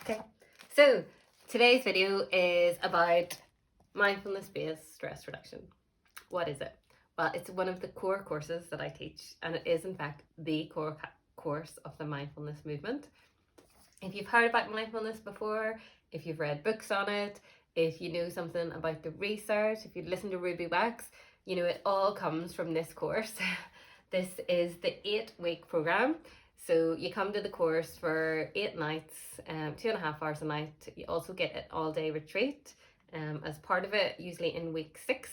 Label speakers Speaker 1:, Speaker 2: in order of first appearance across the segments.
Speaker 1: Okay, so today's video is about mindfulness-based stress reduction. What is it? Well, it's one of the core courses that I teach, and it is in fact the core course of the mindfulness movement. If you've heard about mindfulness before, if you've read books on it, if you know something about the research, if you've listened to Ruby Wax, you know it all comes from this course. This is the 8-week program. So you come to the course for 8 nights, 2.5 hours a night. You also get an all-day retreat as part of it, usually in week 6.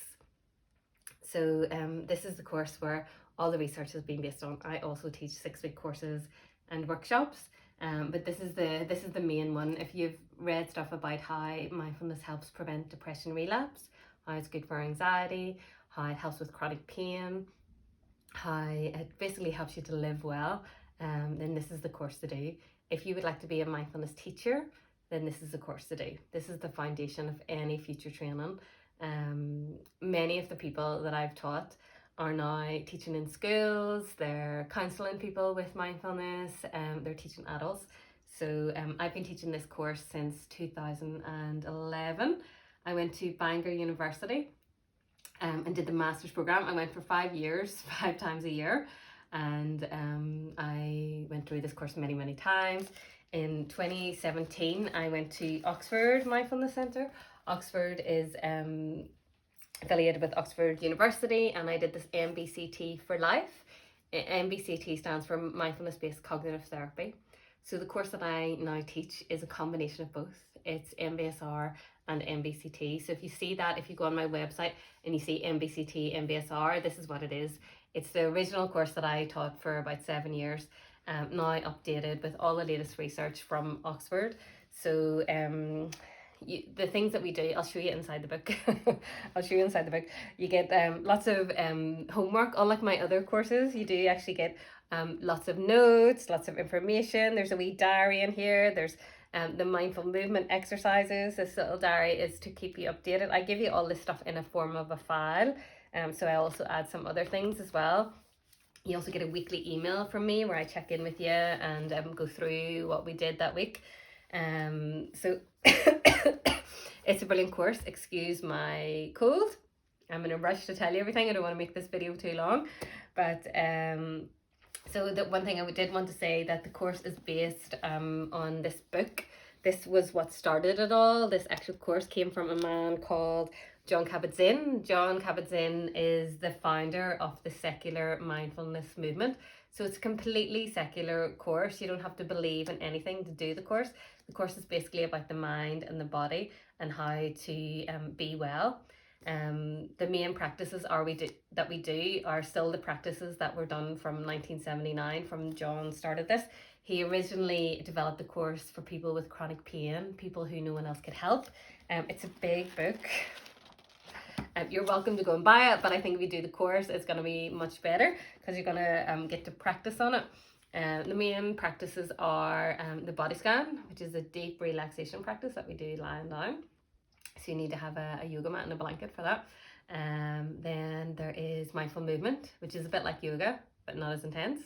Speaker 1: So this is the course where all the research has been based on. I also teach 6-week courses and workshops, but this is the main one. If you've read stuff about how mindfulness helps prevent depression relapse, how it's good for anxiety, how it helps with chronic pain, how it basically helps you to live well, then this is the course to do. If you would like to be a mindfulness teacher, then this is the course to do. This is the foundation of any future training. Many of the people that I've taught are now teaching in schools, they're counselling people with mindfulness, they're teaching adults. So I've been teaching this course since 2011. I went to Bangor University and did the master's program. I went for 5 years, 5 times a year, and I went through this course many times. In 2017, I went to Oxford Mindfulness Centre. Oxford is affiliated with Oxford University, and I did this MBCT for life. MBCT stands for Mindfulness-Based Cognitive Therapy. So the course that I now teach is a combination of both. It's MBSR and MBCT. So if you see that, if you go on my website and you see MBCT, MBSR, this is what it is. It's the original course that I taught for about 7 years, now updated with all the latest research from Oxford. So the things that we do, I'll show you inside the book. I'll show you inside the book. You get lots of homework. Unlike my other courses, you do actually get lots of notes, lots of information. There's a wee diary in here. There's the mindful movement exercises. This little diary is to keep you updated. I give you all this stuff in a form of a file. So I also add some other things as well. You also get a weekly email from me where I check in with you and go through what we did that week. So it's a brilliant course. Excuse my cold. I'm in a rush to tell you everything. I don't want to make this video too long, but so the one thing I did want to say that the course is based on this book. This was what started it all. This actual course came from a man called Jon Kabat-Zinn. Jon Kabat-Zinn is the founder of the secular mindfulness movement. So it's a completely secular course. You don't have to believe in anything to do the course. The course is basically about the mind and the body and how to be well. The main practices that we do are still the practices that were done from 1979, from John started this. He originally developed the course for people with chronic pain, people who no one else could help. It's a big book. You're welcome to go and buy it, but I think if you do the course, it's going to be much better because you're going to get to practice on it. The main practices are the body scan, which is a deep relaxation practice that we do lying down. So you need to have a yoga mat and a blanket for that. Then there is mindful movement, which is a bit like yoga, but not as intense.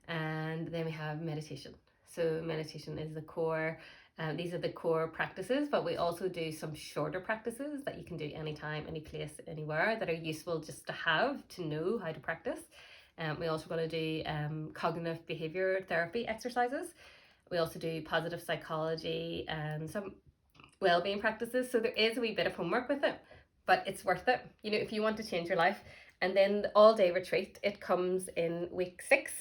Speaker 1: And then we have meditation. So meditation is the core. These are the core practices, but we also do some shorter practices that you can do anytime, any place, anywhere that are useful just to have, to know how to practice. We also going to do cognitive behavior therapy exercises. We also do positive psychology and some well-being practices. So there is a wee bit of homework with it, but it's worth it, you know, if you want to change your life. And then the all-day retreat, it comes in week 6.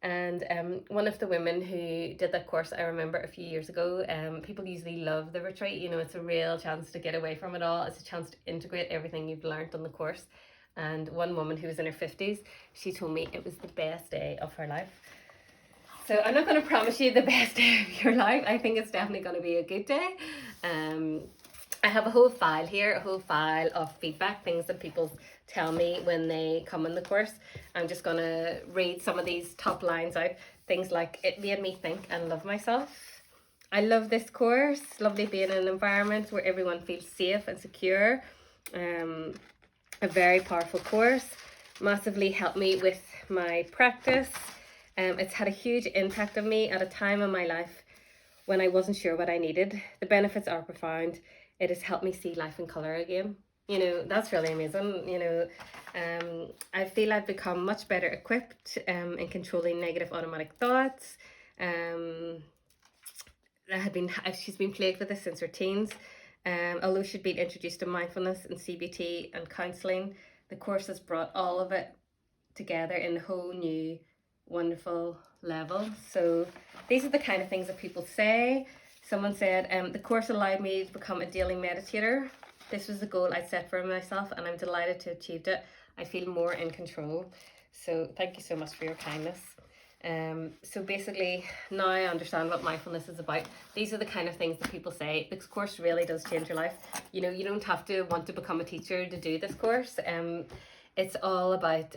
Speaker 1: And one of the women who did that course, I remember a few years ago, people usually love the retreat. You know, it's a real chance to get away from it all. It's a chance to integrate everything you've learned on the course. And one woman who was in her 50s, she told me it was the best day of her life. So I'm not going to promise you the best day of your life. I think it's definitely going to be a good day. I have a whole file here, a whole file of feedback, things that people tell me when they come in the course. I'm just going to read some of these top lines out. Things like, it made me think and love myself. I love this course. Lovely being in an environment where everyone feels safe and secure. A very powerful course. Massively helped me with my practice. It's had a huge impact on me at a time in my life when I wasn't sure what I needed. The benefits are profound. It has helped me see life in colour again. You know, that's really amazing. You know, I feel I've become much better equipped in controlling negative automatic thoughts. She's been plagued with this since her teens. Although she'd been introduced to mindfulness and CBT and counselling, the course has brought all of it together in a whole new, wonderful level. So these are the kind of things that people say. Someone said, the course allowed me to become a daily meditator. This was the goal I set for myself, and I'm delighted to have achieved it. I feel more in control. So thank you so much for your kindness. So basically, now I understand what mindfulness is about. These are the kind of things that people say. This course really does change your life. You know, you don't have to want to become a teacher to do this course. It's all about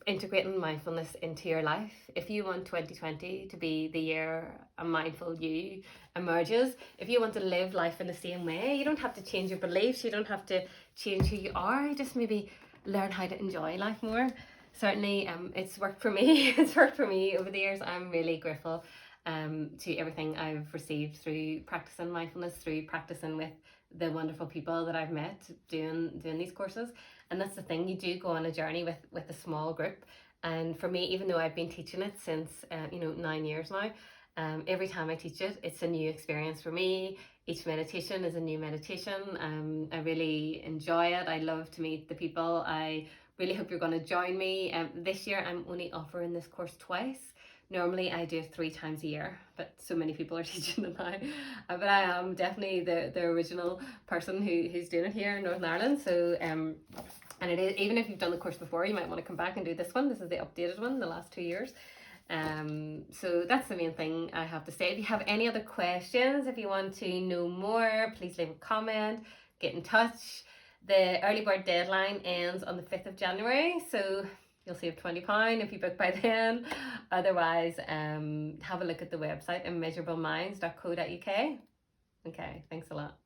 Speaker 1: integrating mindfulness into your life. If you want 2020 to be the year a mindful you emerges, if you want to live life in the same way, you don't have to change your beliefs, you don't have to change who you are, you just maybe learn how to enjoy life more. Certainly, it's worked for me. It's worked for me over the years. I'm really grateful to everything I've received through practicing mindfulness, through practicing with the wonderful people that I've met doing these courses. And that's the thing, you do go on a journey with a small group. And for me, even though I've been teaching it since 9 years now, every time I teach it, it's a new experience for me. Each meditation is a new meditation. I really enjoy it. I love to meet the people. I really hope you're going to join me. This year I'm only offering this course twice. Normally I do it 3 times a year, but so many people are teaching it now. But I am definitely the original person who's doing it here in Northern Ireland. So and it is, even if you've done the course before, you might want to come back and do this one. This is the updated one, the last 2 years. So that's the main thing I have to say. If you have any other questions, if you want to know more, please leave a comment, get in touch. The early bird deadline ends on the 5th of January, so you'll save £20 if you book by then. Otherwise, have a look at the website, immeasurableminds.co.uk. Okay, thanks a lot.